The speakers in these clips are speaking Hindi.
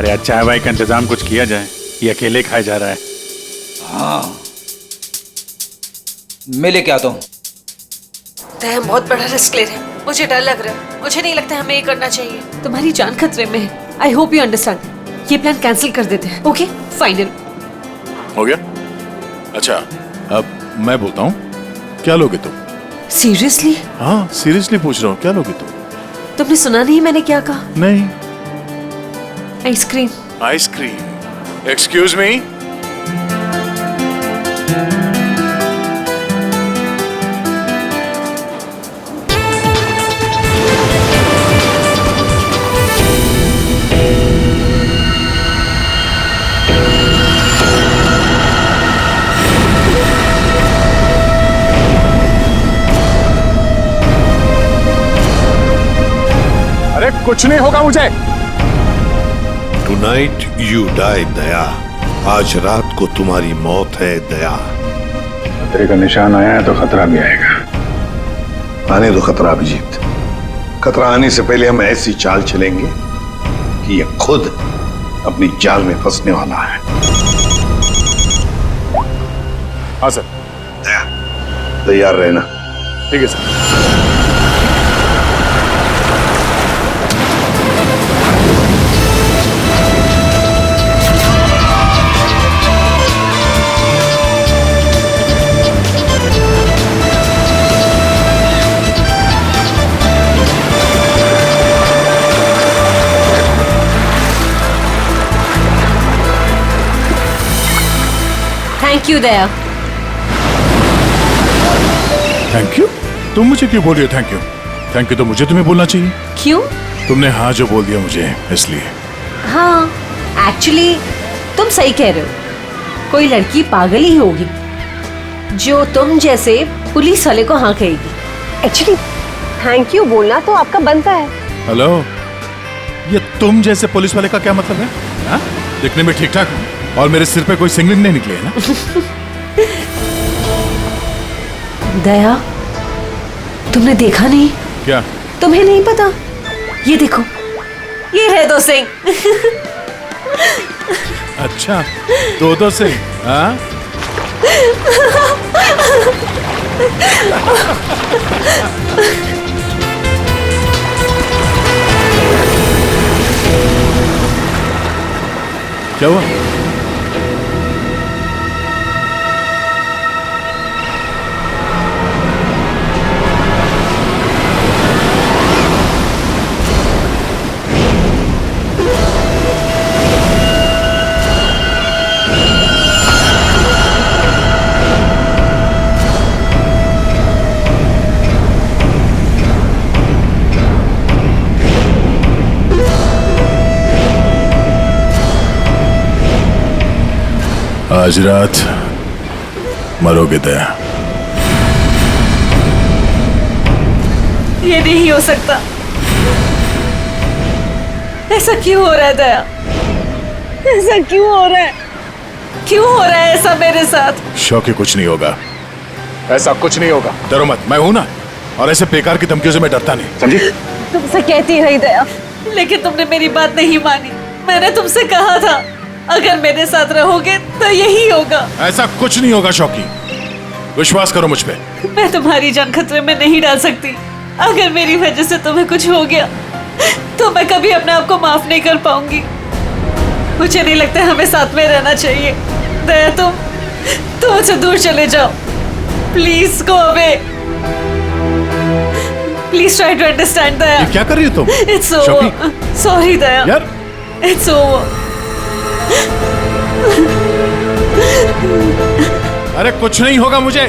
अरे आज चाय वाय का इंतजाम कुछ किया जाए, ये अकेले खाया जा रहा है। हाँ, मैं लेके आता हूँ। हम बहुत बड़ा रिस्क ले रहे हैं, मुझे डर लग रहा है। मुझे नहीं लगता हमें ये करना चाहिए। तुम्हारी जान खतरे में है। I hope you understand. ये प्लान कैंसिल कर देते हैं। ओके, फाइनल हो गया। अच्छा, अब मैं बोलता हूँ, क्या लोगे तुम? सीरियसली? हाँ, सीरियसली पूछ रहा हूँ, क्या लोगे तुम? तुमने सुना नहीं मैंने क्या कहा? नहीं। आइसक्रीम। आइसक्रीम? Excuse me? अरे कुछ नहीं होगा मुझे। टुनाइट यू डाई दया, आज रात को तुम्हारी मौत है दया। खतरे का निशान आया है तो खतरा भी आएगा। आने दो खतरा अभिजीत। खतरा आने से पहले हम ऐसी चाल चलेंगे कि ये खुद अपनी जाल में फंसने वाला है। हाँ सर। दया, तैयार रहना। ठीक है sir. Thank you Daya. Thank you? तुम मुझे क्यों बोल रही हो थैंक यू? थैंक यू तो मुझे तुम्हें बोलना चाहिए। क्यों? तुमने हाँ जो बोल दिया मुझे, इसलिए। हाँ, एक्चुअली तुम सही कह रहे हो। कोई लड़की पागल ही होगी जो तुम जैसे पुलिस वाले को हाँ कहेगी। एक्चुअली थैंक यू बोलना तो आपका बनता है। हेलो, ये तुम जैसे पुलिस वाले का क्या मतलब है? हाँ? दिखने में ठीक ठाक हूँ और मेरे सिर पे कोई सिंगलिंग नहीं निकली है ना? दया, तुमने देखा नहीं? क्या? तुम्हें नहीं पता? ये देखो, ये है दो सिंह। अच्छा, दो से? हाँ? क्या हुआ? आज रात मरोगे दया। ये नहीं हो सकता। ऐसा क्यों हो रहा है दया? ऐसा क्यों हो रहा है? क्यों हो रहा है ऐसा मेरे साथ? शौकी, कुछ नहीं होगा। ऐसा कुछ नहीं होगा। डरो मत, मैं हूं ना। और ऐसे बेकार की धमकियों से मैं डरता नहीं, समझी? तुमसे कहती रही दया, लेकिन तुमने मेरी बात नहीं मानी। मैंने तुमसे कहा था अगर मेरे साथ रहोगे तो यही होगा। ऐसा कुछ नहीं होगा शौकी, विश्वास करो मुझ पे। मैं तुम्हारी जान खतरे में नहीं डाल सकती। अगर मेरी वजह से तुम्हें कुछ हो गया तो मैं कभी अपने आप को माफ नहीं कर पाऊंगी। मुझे नहीं लगता हमें साथ में रहना चाहिए। दया, तुम मुझसे दूर चले जाओ। Please go away. Please try to understand Daya. ये क्या कर रही हो तुम? It's over. सॉरी दया। यार, इट्स ओवर। अरे कुछ नहीं होगा मुझे।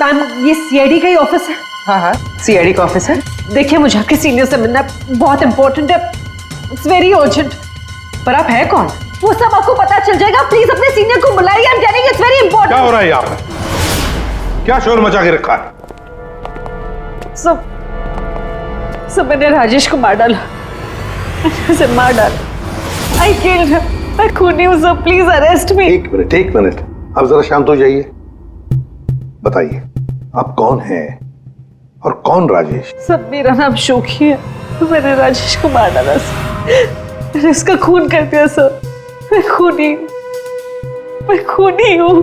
मैम, ये सीआईडी का ही ऑफिस है। हाँ हाँ, सीआईडी का ऑफिस है। देखिए, मुझे आपके सीनियर से मिलना बहुत इंपॉर्टेंट है। It's very urgent. पर आप है कौन? वो सब आपको पता चल जाएगा। प्लीज अपने सीनियर को बुलाइए। I am telling it's very क्या इंपॉर्टेंट। हो रहा है यहाँ पर? क्या शोर मचा के रखा है? सब मैंने राजेश को मार डाला। उसे मार डाला। I killed him. मैं खूनी हूँ सर, प्लीज अरेस्ट मी। एक मिनट, आप जरा शांत हो जाइए। बताइए, आप कौन हैं और कौन राजेश? सब, मेरा नाम शोकी है। मैंने राजेश को मार डाला सर। मैंने उसका खून कर दिया सर। मैं खूनी हूँ।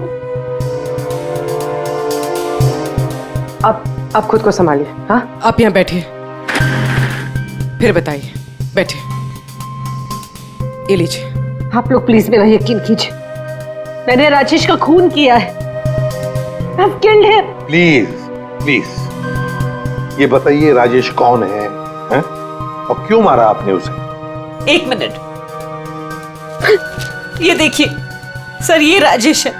आप खुद को संभालिए। हाँ, आप यहाँ बैठिए, फिर बताइए। बैठिए, ये लीजिए। आप लोग प्लीज मेरा यकीन कीजिए। मैंने राजेश का खून किया है। I've killed him. प्लीज ये बताइए, राजेश कौन है, हैं? और क्यों मारा आपने उसे? एक मिनट, ये देखिए सर, ये राजेश है।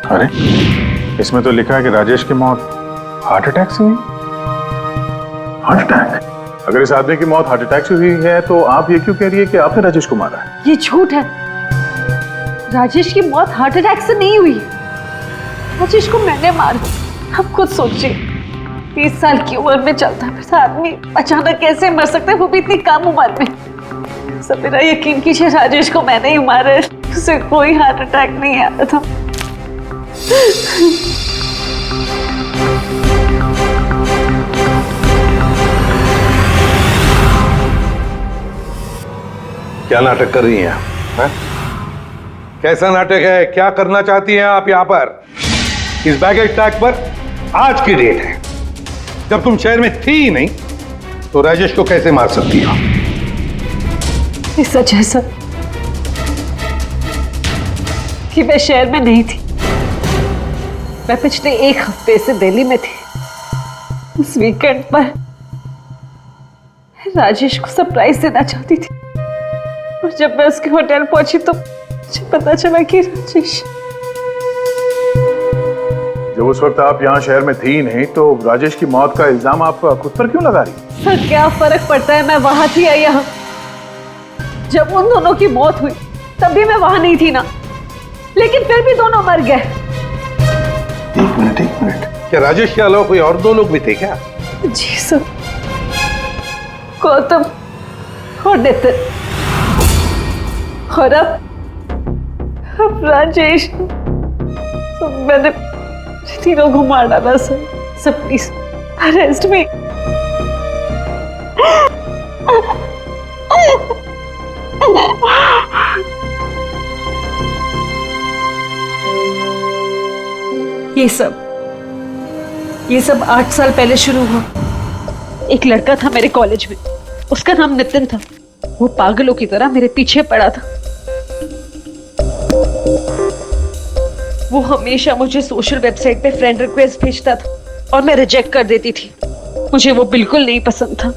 अरे, इसमें तो लिखा है कि राजेश की मौत हार्ट अटैक से हुई। Heart attack? अगर इस आदमी की मौत हार्ट अटैक से हुई है तो आप ये क्यों कह रही है कि आपने राजेश को मारा है? ये झूठ है। राजेश की मौत हार्ट अटैक से नहीं हुई। राजेश को मैंने मारा। आप खुद सोचिए, 30 साल की उम्र में चलता फिरता आदमी अचानक कैसे मर सकता है, वो भी इतनी कम उम्र में। सब मेरा यकीन कीजिए, राजेश को मैंने ही मारा है। उसे कोई हार्ट अटैक नहीं आया था। क्या नाटक कर रही हैं आप, हैं? कैसा नाटक है? क्या करना चाहती हैं आप यहाँ पर? इस बैगेज टैग पर आज की डेट है। जब तुम शहर में थी ही नहीं तो राजेश को कैसे मार सकती हो? ये सच है सर कि मैं शहर में नहीं थी। मैं पिछले 1 हफ्ते से दिल्ली में थी। उस वीकेंड पर राजेश को सरप्राइज देना चाहती थी, और जब मैं उसके होटल पहुंची तो मुझे पता चला कि राजेश। जब उस वक्त आप यहाँ शहर में थी नहीं तो राजेश की मौत का इल्जाम आप खुद पर क्यों लगा रही? सर, क्या फर्क पड़ता है, मैं वहां थी या यहाँ? जब उन दोनों की मौत हुई तब भी मैं वहां नहीं थी ना, लेकिन फिर भी दोनों मर गए। एक मिनट, क्या राजेश के अलावा कोई और 2 लोग भी थे क्या? जी सर, गौतम और नितिन, और अब राजेश। तो मैंने तीनों को मार डाला सर। सब प्लीज अरेस्ट मी। ये सब 8 साल पहले शुरू हुआ। एक लड़का था मेरे कॉलेज में, उसका नाम नितिन था। वो पागलों की तरह मेरे पीछे पड़ा था। वो हमेशा मुझे सोशल वेबसाइट पे फ्रेंड रिक्वेस्ट भेजता था और मैं रिजेक्ट कर देती थी। मुझे वो बिल्कुल नहीं पसंद था।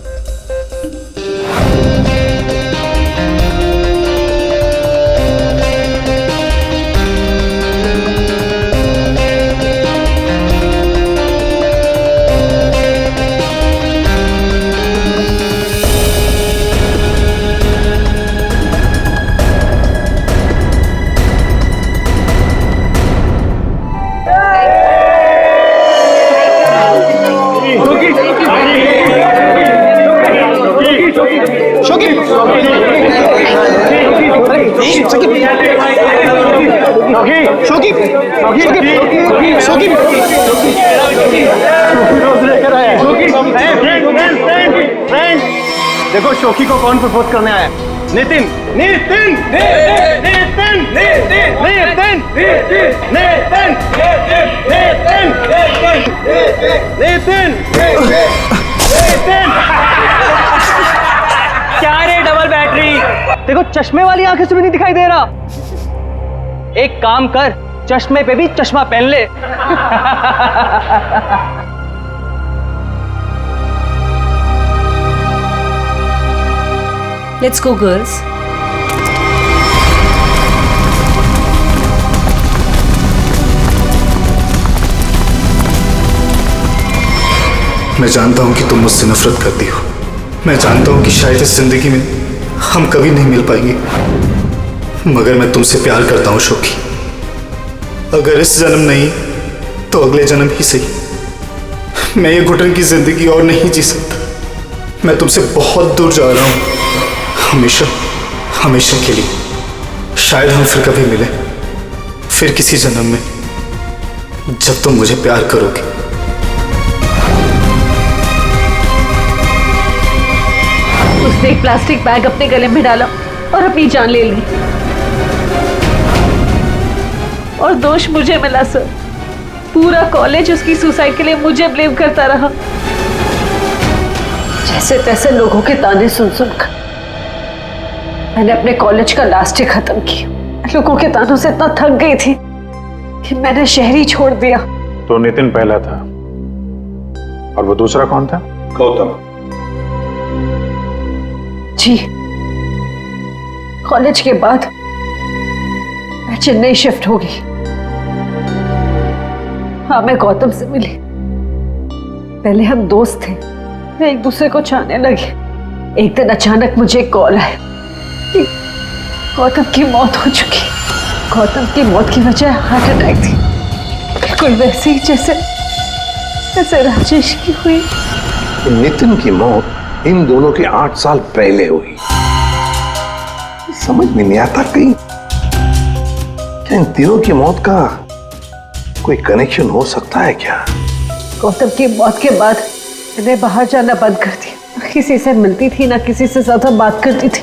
देखो शोकी को कौन प्रपोज करने आया? नितिन। नितिन नितिन नितिन नितिन नितिन नितिन नितिन। क्या रे डबल बैटरी? देखो चश्मे वाली आंखें से भी नहीं दिखाई दे रहा। एक काम कर, चश्मे पे भी चश्मा पहन ले। Let's go, girls. मैं जानता हूं कि तुम मुझसे नफरत करती हो। मैं जानता हूं कि शायद इस जिंदगी में हम कभी नहीं मिल पाएंगे, मगर मैं तुमसे प्यार करता हूं शोकी। अगर इस जन्म नहीं तो अगले जन्म ही सही। मैं ये घुटन की जिंदगी और नहीं जी सकता। मैं तुमसे बहुत दूर जा रहा हूं, हमेशा हमेशा के लिए। शायद हम फिर कभी मिले, फिर किसी जन्म में, जब तुम मुझे प्यार करोगे। उसने एक प्लास्टिक बैग अपने गले में डाला और अपनी जान ले ली, और दोष मुझे मिला सर। पूरा कॉलेज उसकी सुसाइड के लिए मुझे ब्लेम करता रहा। जैसे तैसे लोगों के ताने सुन सुनकर मैंने अपने कॉलेज का लास्ट ईयर खत्म किया। लोगों के तानों से इतना थक गई थी कि मैंने शहर ही छोड़ दिया। तो नितिन पहला था, और वो दूसरा कौन था? गौतम। जी, कॉलेज के बाद मैं चेन्नई शिफ्ट हो गई। हाँ, मैं गौतम से मिली। पहले हम दोस्त थे, फिर एक दूसरे को चाहने लगे। एक दिन अचानक मुझे कॉल आया कि गौतम की मौत हो चुकी। गौतम की मौत की वजह हार्ट अटैक थी, बिल्कुल वैसे ही जैसे राजेश की हुई। नितिन की मौत इन दोनों के 8 साल पहले हुई। समझ में नहीं आता कहीं क्या इन तीनों की मौत का कोई कनेक्शन हो सकता है क्या? गौतम की मौत के बाद मैंने बाहर जाना बंद कर दिया। ना किसी से मिलती थी, ना किसी से ज्यादा बात करती थी।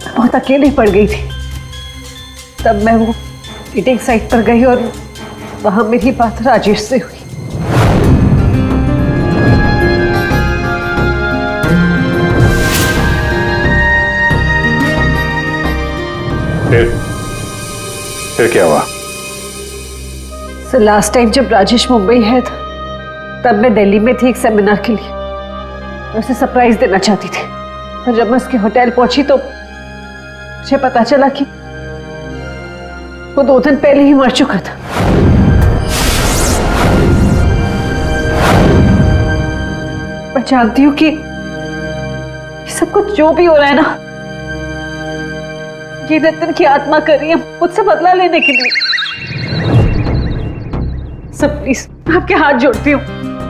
बहुत अकेली पड़ गई थी। तब मैं वो मीटिंग साइट पर गई और वहां मेरी बात राजेश से हुई। फिर क्या हुआ? सर, लास्ट टाइम जब राजेश मुंबई है था, तब मैं दिल्ली में थी एक सेमिनार के लिए। मैं उसे सरप्राइज देना चाहती थी, पर जब मैं उसके होटल पहुंची तो मुझे पता चला कि वो 2 दिन पहले ही मर चुका था। मैं जानती हूँ कि सब कुछ जो भी हो रहा है ना, ये नितिन की आत्मा कर रही है मुझसे बदला लेने के लिए। सब प्लीज, आपके हाथ जोड़ती हूँ,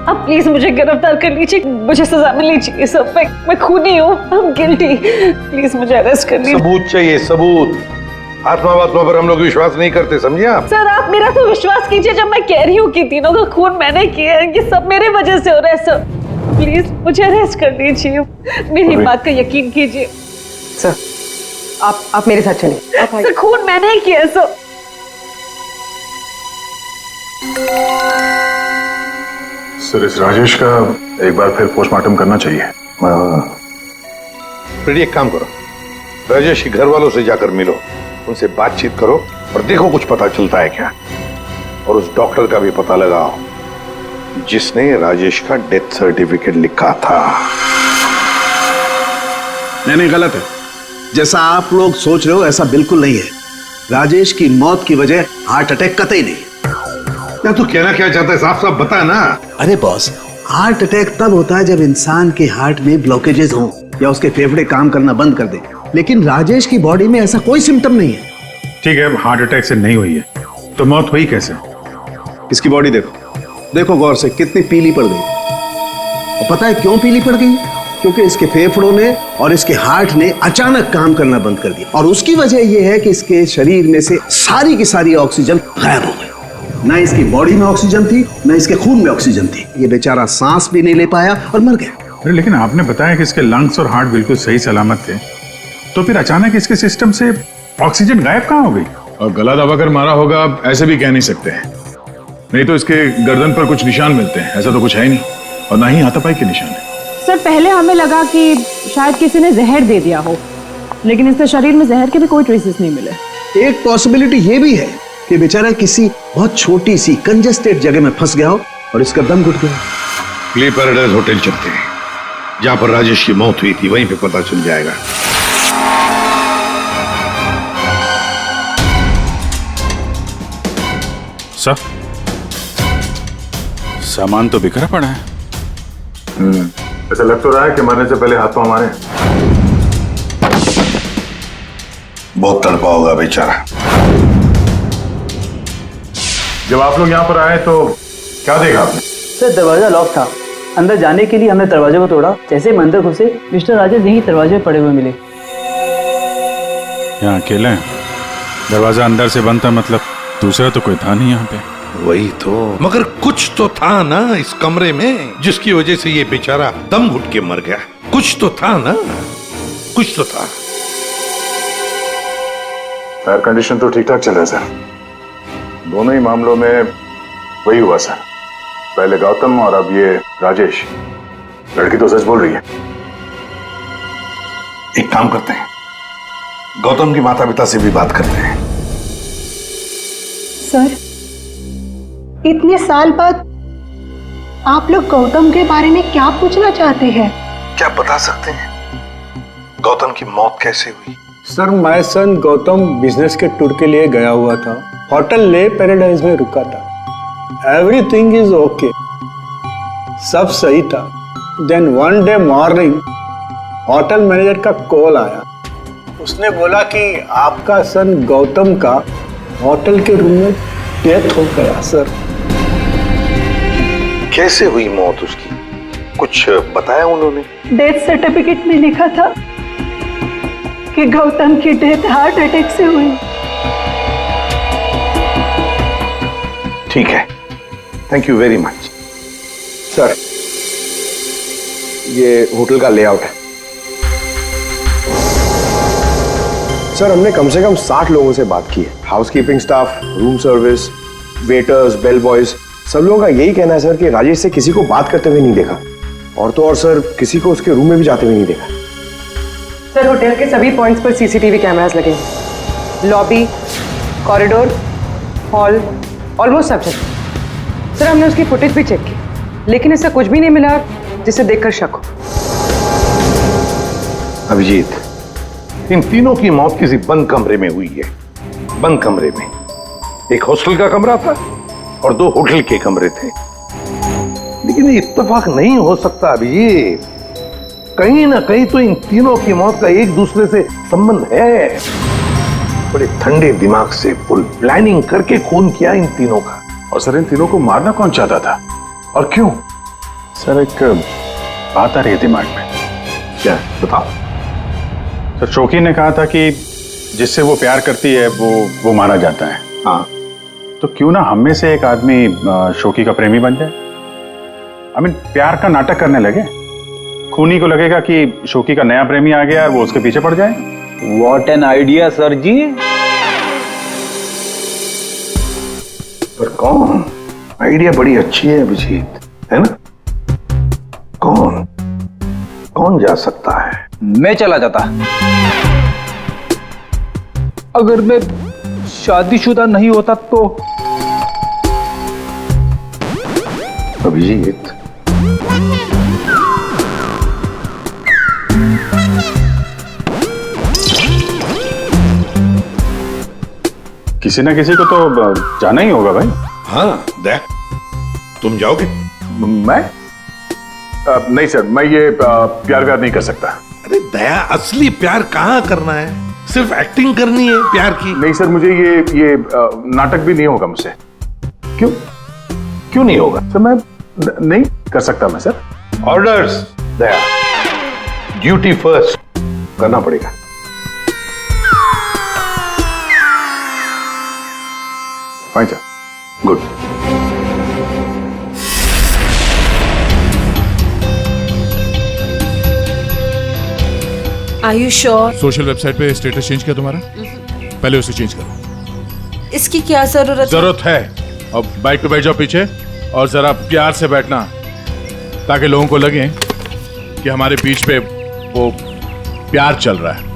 आप प्लीज मुझे गिरफ्तार कर लीजिए। मुझे सजा मिलनी चाहिए। सब मैं खूनी हूँ, I'm guilty। प्लीज मुझे अरेस्ट कर लीजिए। सबूत चाहिए, सबूत। आत्मा पर हम लोग विश्वास नहीं करते, समझे आप? सर, आप मेरा तो विश्वास कीजिए जब मैं कह रही हूँ कि तीनों का खून मैंने किया है। ये सब मेरे वजह से हो रहा है सर। प्लीज मुझे अरेस्ट कर लीजिए, मेरी बात का यकीन कीजिए। सर, आप मेरे साथ चलिए। आप आइए। सर, खून मैंने ही किया है सर। सर, इस राजेश का एक बार फिर पोस्टमार्टम करना चाहिए। फिर एक काम करो, राजेश के घर वालों से जाकर मिलो, उनसे बातचीत करो और देखो कुछ पता चलता है क्या। और उस डॉक्टर का भी पता लगाओ जिसने राजेश का डेथ सर्टिफिकेट लिखा था। नहीं, गलत है। जैसा आप लोग सोच रहे हो ऐसा बिल्कुल नहीं है। राजेश की मौत की वजह हार्ट अटैक कतई नहीं। या तू कहना क्या चाहता है? साफ साफ बता ना। अरे बॉस, हार्ट अटैक तब होता है जब इंसान के हार्ट में ब्लॉकेजेस हो या उसके फेफड़े काम करना बंद कर दे। लेकिन राजेश की बॉडी में ऐसा कोई सिम्टम नहीं है। ठीक है, हार्ट अटैक से नहीं हुई है, तो मौत हुई कैसे? इसकी बॉडी देखो गौर से, कितनी पीली पड़ गई। और पता है क्यों पीली पड़ गई? क्योंकि इसके फेफड़ों ने और इसके हार्ट ने अचानक काम करना बंद कर दिया। और उसकी वजह यह है कि इसके शरीर में से सारी की सारी ऑक्सीजन गायब हो गई। ना इसकी बॉडी में ऑक्सीजन थी, ना इसके खून में ऑक्सीजन थी। ये बेचारा सांस भी नहीं ले पाया और मर गया। लेकिन आपने बताया कि इसके लंग्स और हार्ट बिल्कुल सही सलामत थे, तो फिर अचानक इसके सिस्टम से ऑक्सीजन गायब कहाँ हो गई? और गला दबाकर मारा होगा, ऐसे भी कह नहीं सकते हैं। नहीं तो इसके गर्दन पर कुछ निशान मिलते हैं, ऐसा तो कुछ है ही नहीं, और ना ही हाथापाई के निशान है। सर, पहले हमें लगा कि शायद किसी ने जहर दे दिया हो, लेकिन इसके शरीर में जहर के भी कोई ट्रेसेस नहीं मिले। एक पॉसिबिलिटी ये भी है कि बेचारा किसी बहुत छोटी सी कंजेस्टेड जगह में फंस गया हो और इसका दम घुट गया। प्ले पैराडाइज होटल चलते हैं, जहां पर राजेश की मौत हुई थी, वहीं पे पता चल जाएगा। सर, सामान तो बिखरा पड़ा है, ऐसा लग तो रहा है कि मरने से पहले हाथ पांव मारे। बहुत तड़पा होगा बेचारा। जब आप लोग यहाँ पर आए तो क्या देखा आपने? सर दरवाजा लॉक था। अंदर जाने के लिए हमने दरवाजे को तोड़ा। जैसे ही अंदर घुसे मिस्टर राजेश यहीं दरवाजे में पड़े हुए मिले। यहाँ अकेले हैं, दरवाजा अंदर से बंद था, मतलब दूसरा तो कोई था नहीं यहाँ पे। वही तो, मगर कुछ तो था ना इस कमरे में जिसकी वजह से ये बेचारा दम घुट के मर गया। कुछ तो था ना, कुछ तो था। फायर कंडीशन तो ठीक ठाक चल रहा है सर। दोनों ही मामलों में वही हुआ सर, पहले गौतम और अब ये राजेश। लड़की तो सच बोल रही है। एक काम करते हैं, गौतम की माता पिता से भी बात करते हैं। सर, इतने साल बाद आप लोग गौतम के बारे में क्या पूछना चाहते हैं? क्या बता सकते हैं गौतम की मौत कैसे हुई? Sir, my son Gautam business के टूर के लिए गया हुआ था। होटल ले पैराडाइज में रुका था। एवरीथिंग इज ओके, सब सही था। Then one day morning hotel manager का कॉल आया। उसने बोला कि आपका सन गौतम का होटल के रूम में डेथ हो गया। सर, कैसे हुई मौत उसकी? कुछ बताया उन्होंने? डेथ सर्टिफिकेट में लिखा था कि गौतम की डेथ हार्ट अटैक से हुई। ठीक है, thank you very much. Sir, ये होटल का लेआउट है। सर, हमने कम से कम 60 लोगों से बात की है। Housekeeping staff, room service, waiters, bell boys, सब लोगों का यही कहना है सर कि राजेश से किसी को बात करते हुए नहीं देखा। और तो और सर, किसी को उसके रूम में भी जाते हुए नहीं देखा। सर, होटल के सभी पॉइंट्स पर सीसीटीवी कैमरास लगे हैं। लॉबी, कॉरिडोर, हॉल, ऑलमोस्ट सब जगह। सर, हमने उसकी फुटेज भी चेक की, लेकिन ऐसा कुछ भी नहीं मिला जिसे देखकर शक हो। अभिजीत, इन तीनों की मौत किसी बंद कमरे में हुई है। बंद कमरे में एक हॉस्टल का कमरा था और 2 होटल के कमरे थे। लेकिन ये इत्तेफाक नहीं हो सकता अभिजीत। कहीं ना कहीं तो इन तीनों की मौत का एक दूसरे से संबंध है। बड़े ठंडे दिमाग से फुल प्लानिंग करके खून किया इन तीनों का। और सर, इन तीनों को मारना कौन चाहता था और क्यों? सर, एक बात आ रही है दिमाग में। क्या? बताओ। सर, शोकी ने कहा था कि जिससे वो प्यार करती है वो मारा जाता है। हाँ, तो क्यों ना हम में से एक आदमी शोकी का प्रेमी बन जाए। प्यार का नाटक करने लगे। खूनी को लगेगा कि शोकी का नया प्रेमी आ गया और वो उसके पीछे पड़ जाए। व्हाट एन आइडिया सर जी। पर कौन? आइडिया बड़ी अच्छी है अभिजीत, है ना? कौन जा सकता है? मैं चला जाता। अगर मैं शादीशुदा नहीं होता तो। अभिजीत, किसी ना किसी को तो जाना ही होगा भाई। हाँ, देख, तुम जाओगे? मैं? नहीं सर, मैं ये प्यार नहीं कर सकता। अरे दया, असली प्यार कहाँ करना है? सिर्फ एक्टिंग करनी है प्यार की। नहीं सर, मुझे ये नाटक भी नहीं होगा मुझसे। क्यों नहीं होगा? सर, मैं नहीं कर सकता मैं सर। ऑर्डर्स दया, ड्यूटी फर्स्ट करना पड़ेगा। Fine sir, good. Are you sure? Social website पे स्टेटस चेंज किया तुम्हारा? पहले उसे चेंज करो। इसकी क्या जरूरत है? अब बाइक पे बैठ जाओ पीछे और जरा प्यार से बैठना, ताकि लोगों को लगे कि हमारे बीच पे वो प्यार चल रहा है।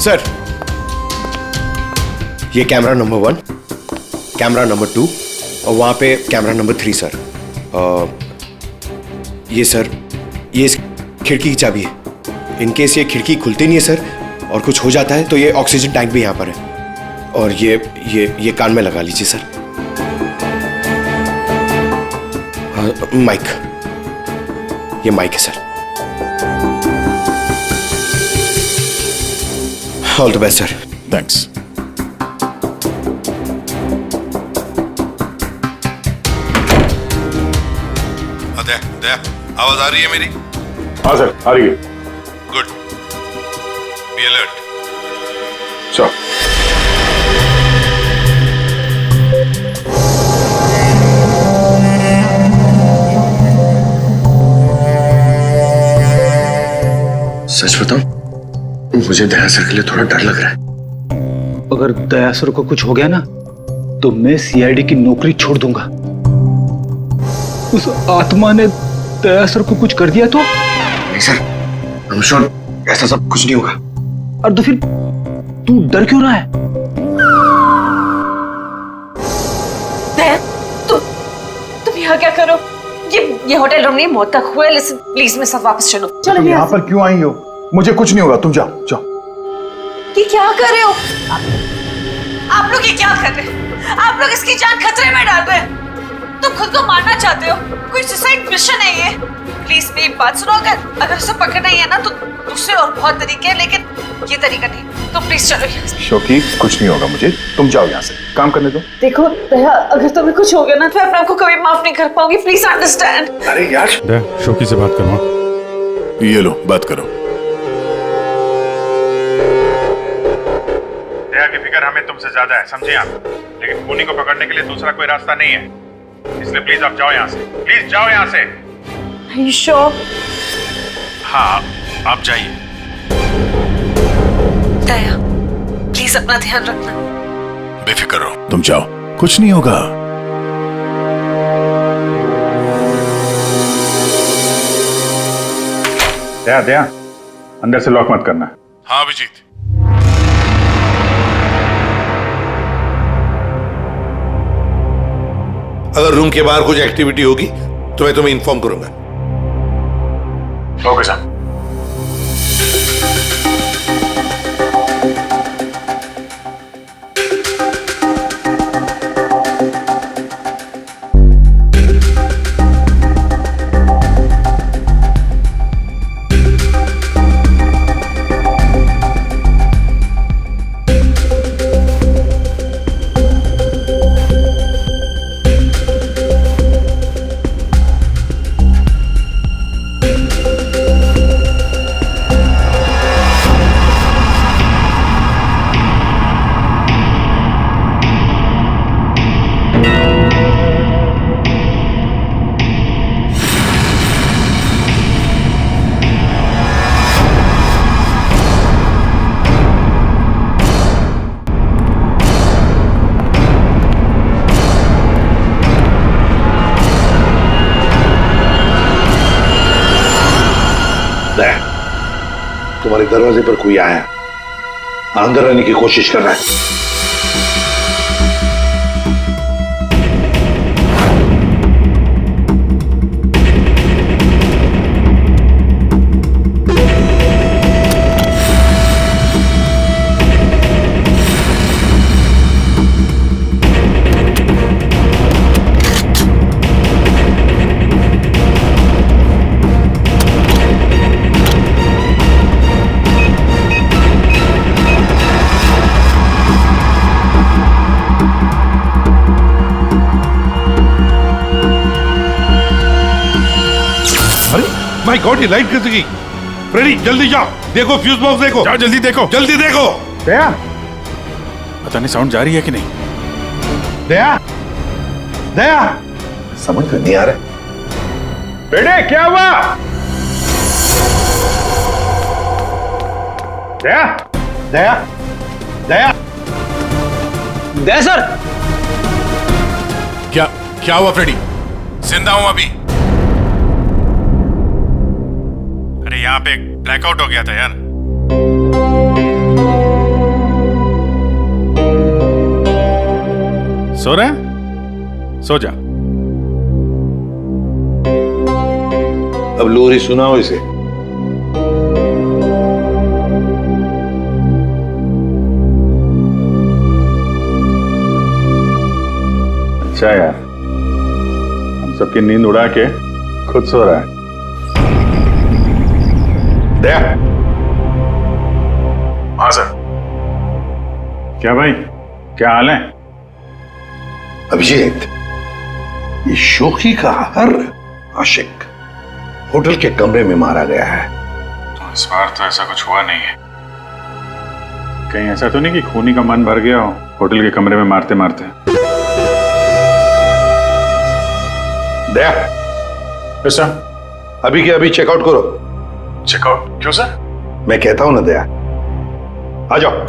सर, ये कैमरा नंबर 1, कैमरा नंबर 2 और वहां पे कैमरा नंबर 3 सर। ये सर, ये इस खिड़की की चाबी है। इनकेस ये खिड़की खुलती नहीं है सर और कुछ हो जाता है तो ये ऑक्सीजन टैंक भी यहाँ पर है। और ये कान में लगा लीजिए सर। माइक, ये माइक है sir. All the best sir. Thanks. Daya, आवाज आ रही है मेरी? हाँ सर, आ रही है। Good, be alert. सर, सच बताऊं, मुझे दया सर के लिए थोड़ा डर लग रहा है। अगर दया सर को कुछ हो गया ना तो मैं सीआईडी की नौकरी छोड़ दूंगा। उस आत्मा ने दया सर को कुछ कर दिया तो? नहीं सर, I'm sure ऐसा सब कुछ नहीं होगा। और तो फिर तू डर क्यों रहा है? दया, तुम यहाँ क्या करो? ये होटल रूम नहीं, मौत का कुआं है। लिसन प्लीज, मेरे साथ वापस चलो। चलो तुम यहाँ पर क्यों आई हो? मुझे कुछ नहीं होगा, तुम जाओ जाओ। ये क्या कर रहे हो आप लोग? ये क्या कर रहे हो आप लोग? इसकी जान खतरे में डाल रहे हैं। तुम खुद को मारना चाहते हो? कोई सुसाइड मिशन है ये? प्लीज मेरी बात सुनो। अगर उसे पकड़ना ही है ना तो दूसरे और बहुत तरीके हैं, लेकिन ये तरीका नहीं। तो प्लीज चलो यहाँ से। शौकी, कुछ नहीं होगा मुझे, तुम जाओ यहाँ से, काम करने दो। देखो दया, अगर तुम्हें कुछ हो गया ना तो मैं अपने आप को कभी माफ नहीं कर पाऊंगी। Please understand. अरे यार, दया, शौकी से बात करवा। ये लो, बात करो। दया की फिक्र हमें तुमसे ज्यादा है, समझे आप? लेकिन खूनी को पकड़ने के लिए दूसरा कोई रास्ता नहीं है, इसलिए प्लीज आप जाओ यहाँ से। प्लीज जाओ यहाँ से। Are you sure? हाँ, आप जाइए। दया, प्लीज अपना ध्यान रखना। बेफिक्र रहो, तुम जाओ, कुछ नहीं होगा। दया, दया, अंदर से लॉक मत करना। हाँ अभिजीत। अगर रूम के बाहर कुछ एक्टिविटी होगी तो मैं तुम्हें इन्फॉर्म करूंगा। Okay sir. तुम्हारे दरवाजे पर कोई आया, अंदर आने की कोशिश कर रहा है। माय गॉड, ये लाइट कैसे गई? फ्रेडी जल्दी जाओ, देखो फ्यूज बॉक्स देखो। जाओ जल्दी देखो, जल्दी देखो। दया, पता नहीं साउंड जा रही है कि नहीं। दया, दया, समझ में नहीं आ रहा। बेटे क्या हुआ? दया, दया, दया, दया सर। क्या हुआ फ्रेडी? जिंदा हूं अभी। अरे यहाँ पे ब्लैकआउट हो गया था यार। सो रहा है? सो जा। अब लोरी सुनाओ इसे। अच्छा यार, हम सबकी नींद उड़ा के खुद सो रहा है। दया। हाँ सर। क्या भाई, क्या हाल है? अभिजीत, ये शोखी का हर आशिक होटल के कमरे में मारा गया है। तो इस बार तो ऐसा कुछ हुआ नहीं है। कहीं ऐसा तो नहीं कि खूनी का मन भर गया हो होटल के कमरे में मारते मारते? दया। सर। अभी के अभी चेकआउट करो। चेकआउट? क्यों सर? मैं कहता हूं ना दया, आ जाओ।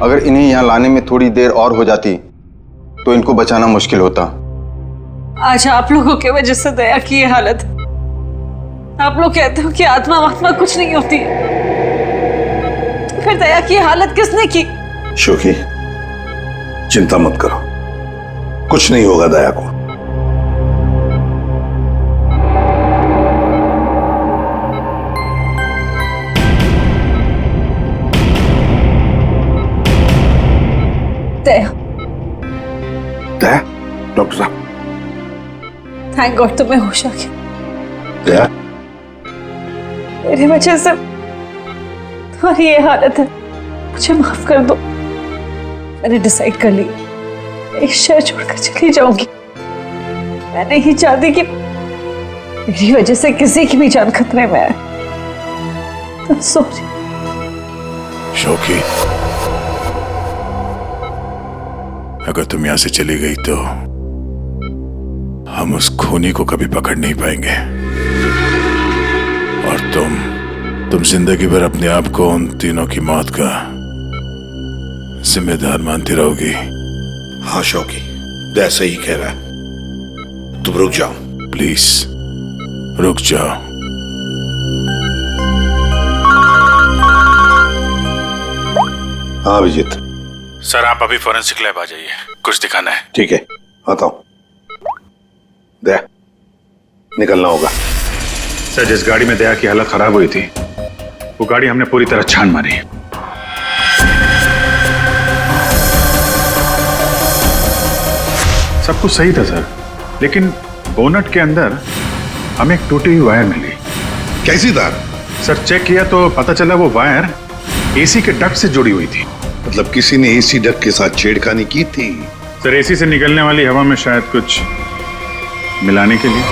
अगर इन्हें यहाँ लाने में थोड़ी देर और हो जाती तो इनको बचाना मुश्किल होता। आज आप लोगों की वजह से दया की ये हालत। आप लोग कहते हो कि आत्मा वात्मा कुछ नहीं होती, तो फिर दया की हालत किसने की? शोखी, चिंता मत करो, कुछ नहीं होगा दया को। दया। दया? डॉक्टर साहब। थैंक गॉड तुम्हें होश आ गया। दया? मेरी वजह से तुम्हारी ये हालत है, मुझे माफ कर दो। मैंने डिसाइड कर लिया, इस शहर छोड़कर चली जाऊंगी। मैं नहीं चाहती कि मेरी वजह से किसी की भी जान खतरे में है। I'm sorry। शोखी, अगर तुम यहां से चली गई तो हम उस खूनी को कभी पकड़ नहीं पाएंगे, और तुम जिंदगी भर अपने आप को उन तीनों की मौत का जिम्मेदार मानती रहोगी। हाँ शौकी, दया सही कह रहा है। तुम रुक जाओ प्लीज, रुक जाओ। हाँ अभिजीत। सर आप अभी फोरेंसिक लैब आ जाइए, कुछ दिखाना है। ठीक है, आता हूं। दया, निकलना होगा। सर, जिस गाड़ी में दया की हालत खराब हुई थी, वो गाड़ी हमने पूरी तरह छान मारी। सब कुछ सही था सर, लेकिन बोनट के अंदर हमें एक टूटी हुई वायर मिली। कैसी तार? सर चेक किया तो पता चला वो वायर एसी के डक्ट से जुड़ी हुई थी। मतलब किसी ने एसी डक के साथ छेड़खानी की थी? सर एसी से निकलने वाली हवा में शायद कुछ मिलाने के लिए।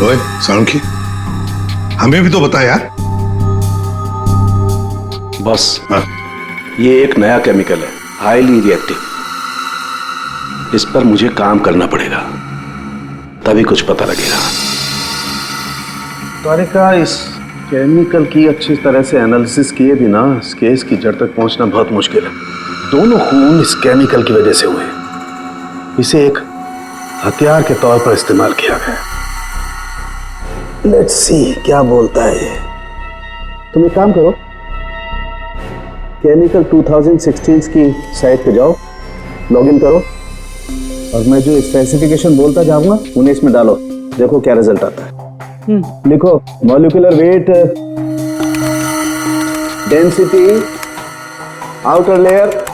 ओए साणुखी, हमें भी तो बता यार। बस ये एक नया केमिकल है, हाईली रिएक्टिव। इस पर मुझे काम करना पड़ेगा, तभी कुछ पता लगेगा। तारिका, इस केमिकल की अच्छी तरह से एनालिसिस किए बिना इस केस की जड़ तक पहुंचना बहुत मुश्किल है। दोनों खून इस केमिकल की वजह से हुए। इसे एक हथियार के तौर पर इस्तेमाल किया गया। लेट्स सी क्या बोलता है ये। तुम एक काम करो, केमिकल 2016 की साइट पे जाओ, लॉगिन करो और मैं जो स्पेसिफिकेशन बोलता जाऊंगा उन्हें इसमें डालो, देखो क्या रिजल्ट आता है। लिखो molecular weight, density, outer layer,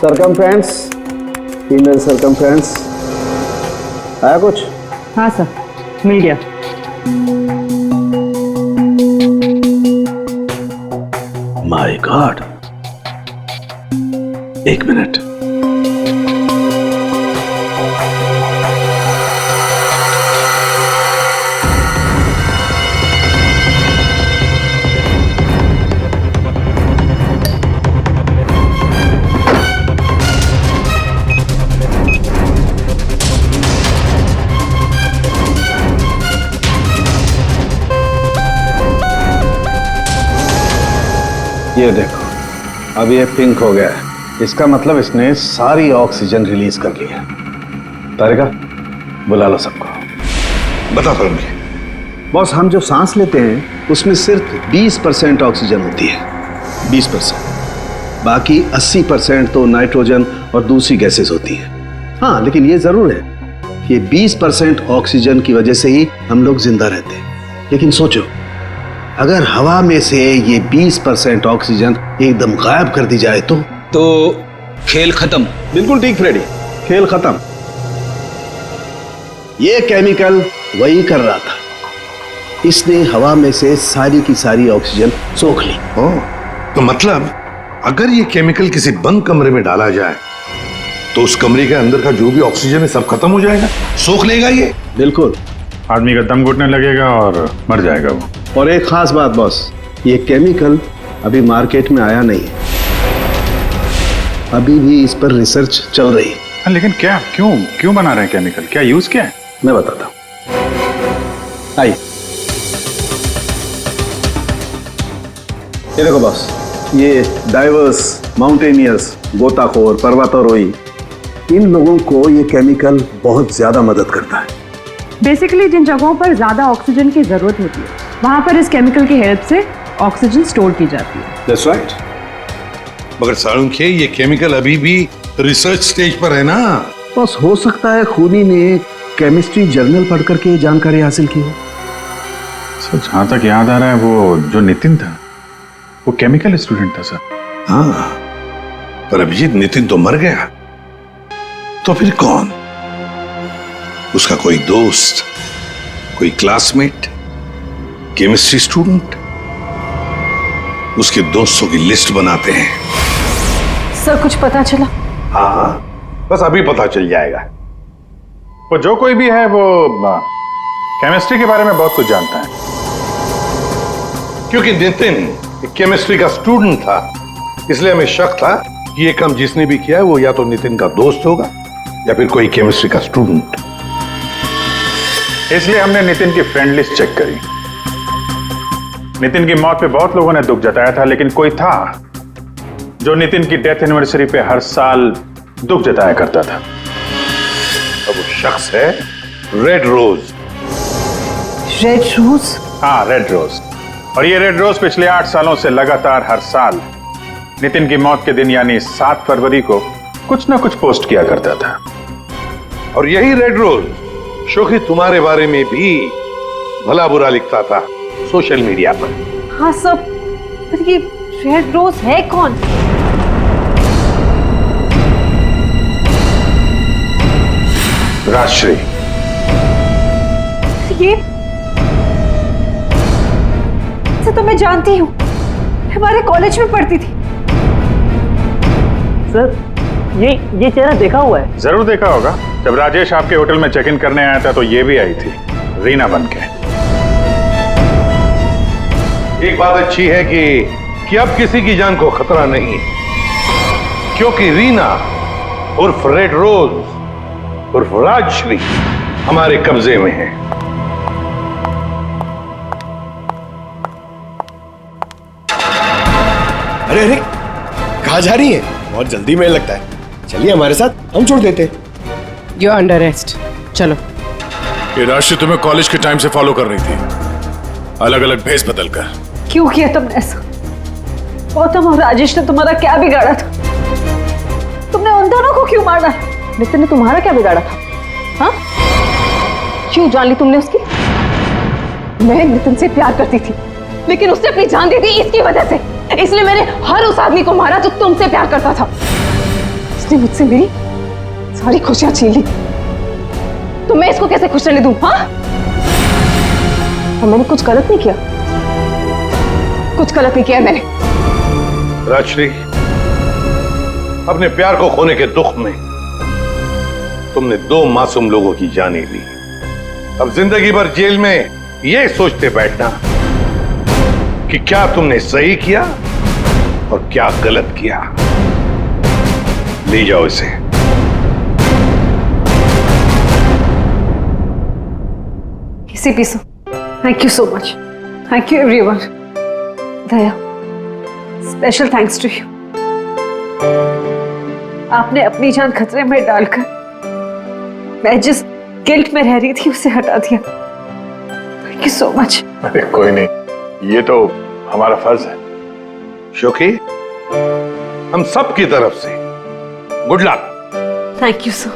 circumference, inner circumference. आया कुछ? हाँ सर, मिल गया। माय गॉड, एक मिनट। ये देखो, अब ये पिंक हो गया है। इसका मतलब इसने सारी ऑक्सीजन रिलीज कर ली है। तारिका, बुला लो सबको। बता करूंगी। बॉस, हम जो सांस लेते हैं उसमें सिर्फ 20% ऑक्सीजन होती है, 20%। बाकी 80% तो नाइट्रोजन और दूसरी गैसेस होती है। हाँ, लेकिन ये जरूर है कि 20% ऑक्सीजन की वजह से ही हम लोग जिंदा रहते हैं। लेकिन सोचो, अगर हवा में से ये 20% ऑक्सीजन एकदम गायब कर दी जाए तो खेल खत्म। बिल्कुल ठीक फ्रेडी, खेल खत्म। ये केमिकल वही कर रहा था। इसने हवा में से सारी की सारी ऑक्सीजन सोख ली। तो मतलब अगर ये केमिकल किसी बंद कमरे में डाला जाए तो उस कमरे के अंदर का जो भी ऑक्सीजन है सब खत्म हो जाएगा, सोख लेगा ये। बिल्कुल। आदमी का दम घुटने लगेगा और मर जाएगा वो। और एक खास बात बॉस, ये केमिकल अभी मार्केट में आया नहीं है, अभी भी इस पर रिसर्च चल रही है। लेकिन क्या, क्यों बना रहे हैं केमिकल? क्या यूज क्या है? मैं बताता हूं, आइए। ये देखो बॉस, ये डाइवर्स, माउंटेनियर्स, गोताखोर, पर्वतारोही, इन लोगों को ये केमिकल बहुत ज्यादा मदद करता है। बेसिकली जिन जगहों पर ज्यादा ऑक्सीजन की जरूरत होती है वहां पर इस केमिकल की हेल्प से ऑक्सीजन स्टोर की जाती है। That's right. मगर साळुंखे, ये केमिकल अभी भी रिसर्च स्टेज पर है ना। बस हो सकता है खूनी ने केमिस्ट्री जर्नल पढ़ करके ये जानकारी हासिल की हो। सर जहां तक याद आ रहा है वो जो नितिन था वो केमिकल स्टूडेंट था सर। हाँ, पर अभिजीत, नितिन तो मर गया, तो फिर कौन? उसका कोई दोस्त, कोई क्लासमेट, केमिस्ट्री स्टूडेंट? उसके दोस्तों की लिस्ट बनाते हैं। सर कुछ पता चला? हाँ, बस अभी पता चल जाएगा। वो जो कोई भी है वो केमिस्ट्री के बारे में बहुत कुछ जानता है। क्योंकि नितिन केमिस्ट्री का स्टूडेंट था, इसलिए हमें शक था कि ये काम जिसने भी किया है वो या तो नितिन का दोस्त होगा या फिर कोई केमिस्ट्री का स्टूडेंट। इसलिए हमने नितिन की फ्रेंड लिस्ट चेक करी। नितिन की मौत पे बहुत लोगों ने दुख जताया था, लेकिन कोई था जो नितिन की डेथ एनिवर्सरी पे हर साल दुख जताया करता था। अब वो शख्स है रेड रोज। Red rose? हाँ, रेड रोज। और ये रेड रोज पिछले 8 सालों से लगातार हर साल नितिन की मौत के दिन यानी 7 फरवरी को कुछ ना कुछ पोस्ट किया करता था। और यही रेड रोज शोखी तुम्हारे बारे में भी भला बुरा लिखता था सोशल मीडिया पर। हाँ सब, पर ये रेड रोज है कौन? राजश्री। ये तो मैं जानती हूँ, हमारे कॉलेज में पढ़ती थी। सर ये चेहरा देखा हुआ है। जरूर देखा होगा, जब राजेश आपके होटल में चेक इन करने आया था तो ये भी आई थी, रीना बनके। एक बात अच्छी है कि अब किसी की जान को खतरा नहीं है, क्योंकि रीना उर्फ रेड रोज उर्फ राजश्री हमारे कब्जे में है। अरे अरे, कहाँ जा रही है? बहुत जल्दी में लगता है। चलिए हमारे साथ, हम छोड़ देते। यू आर अंडर अरेस्ट, चलो। ये राशि तुम्हें कॉलेज के टाइम से फॉलो कर रही थी, अलग अलग भेस बदल कर। क्यों किया तुमने ऐसा? गौतम और राजेश ने तुम्हारा क्या बिगाड़ा था? तुमने उन दोनों को क्यों मारा? नितिन ने तुम्हारा क्या बिगाड़ा था? हाँ, क्यों जान ली तुमने उसकी? मैं नितिन से प्यार करती थी, लेकिन उसने अपनी जान दे दी इसकी वजह से। इसलिए मैंने हर उस आदमी को मारा जो तुमसे प्यार करता था। उसने मुझसे मेरी सारी खुशियां छीन ली, तो मैं इसको कैसे खुश रहने दूं? हाँ, और मैंने कुछ गलत नहीं किया, कुछ गलत नहीं किया मैंने। राजश्री, अपने प्यार को खोने के दुख में तुमने 2 मासूम लोगों की जानें ली। अब जिंदगी भर जेल में ये सोचते बैठना कि क्या तुमने सही किया और क्या गलत किया। ले जाओ इसे। किसी पीसो। Thank you so much. Thank you everyone. Daya, special thanks to you. आपने अपनी जान खतरे में डालकर मैं जिस गिल्ट में रह रही थी उसे हटा दिया। Thank you so much. अरे कोई नहीं, ये तो हमारा फर्ज है। शोखी, हम सब की तरफ से good luck. Thank you so